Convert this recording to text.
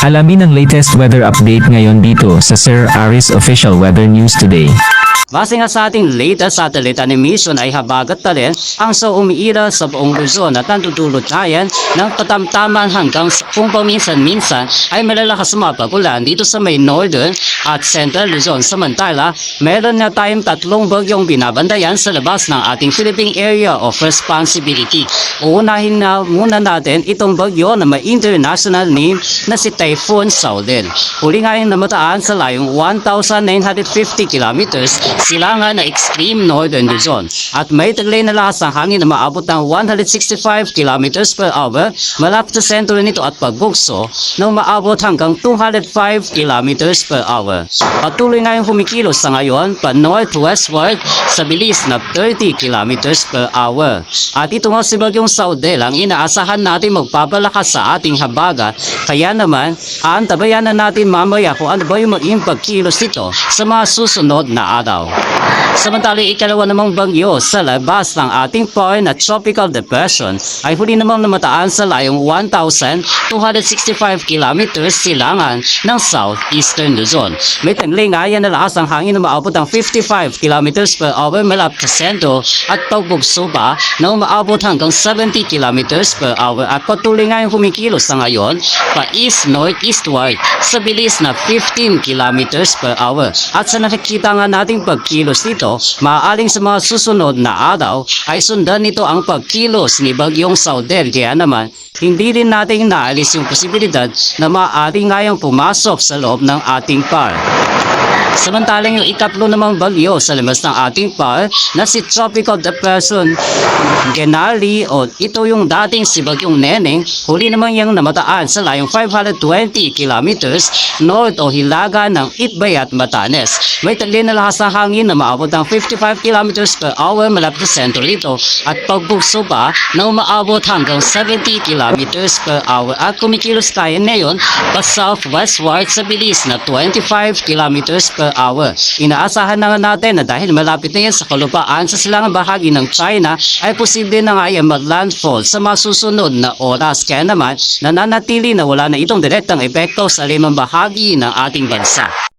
Alamin ang latest weather update ngayon dito sa Sir Aris Official Weather News Today. Base nga sa ating latest satellite animation ay habagat pa rin ang sa umiira sa buong Luzon at nandudulot tayan ng katamtaman hanggang kung paminsan-minsan ay malalakas mapagulan dito sa may northern at central Luzon. Samantala, meron na tayong tatlong bagyong binabandayan sa labas ng ating Philippine Area of Responsibility. Uunahin na muna natin itong bagyo na may international name na si Typhoon Saudel. Huli nga yung namataan sa layong 1,950 kilometers silangan na extreme northern Luzon at may taglay na lakas ng hangin na maabot ng 165 km per hour malapit sa sentro nito at pagbugso na maabot hanggang 205 km per hour. Patuloy na yung humikilos sa ngayon pa northwestward sa bilis na 30 km per hour. At ito nga si Bagyong Saudel ang inaasahan natin magpapalakas sa ating habagat, kaya naman aantabayan na natin mamaya kung ano ba yung maging pagkilos nito sa mga susunod na araw. Samantala, ikalawa namang bagyo sa labas ng ating point na tropical depression ay huli namang namataan sa layong 1,265 km silangan ng southeastern Luzon. May tangling ayan na lakas ng hangin na maabot ng 55 km per hour malapit sa sentro at pagbugso pa na umaabot hanggang 70 km per hour at patuloy nga yung humikilos sa ngayon pa east-northeastward sa bilis na 15 km per hour. At sa nakikita nga nating pagkilos nito, maaaring sa mga susunod na araw ay sundan nito ang pagkilos ni Bagyong Saudel, kaya naman hindi rin natin naalis yung posibilidad na maaaring ngayong pumasok sa loob ng ating par. Samantalang yung ikatlo namang bagyo sa labas ng ating par na si Tropical Depression Genali o ito yung dating si Bagyong Neneng, huli naman yung namataan sa layong 520 kilometers north o hilaga ng Itbay at Batanes. May taglay na lakas ng hangin na maabot ng 55 kilometers per hour malapit sa sentro nito at pagbugso pa na umaabot hanggang 70 kilometers per hour at kumikilos tayo ngayon pa southwestward sa bilis na 25 kilometers per hour. Inaasahan na natin na dahil malapit na yan sa kalupaan sa silangang bahagi ng China ay posible na nga yan mag-landfall sa mga susunod na oras, kaya naman nananatili na wala na itong direktang epekto sa limang bahagi ng ating bansa.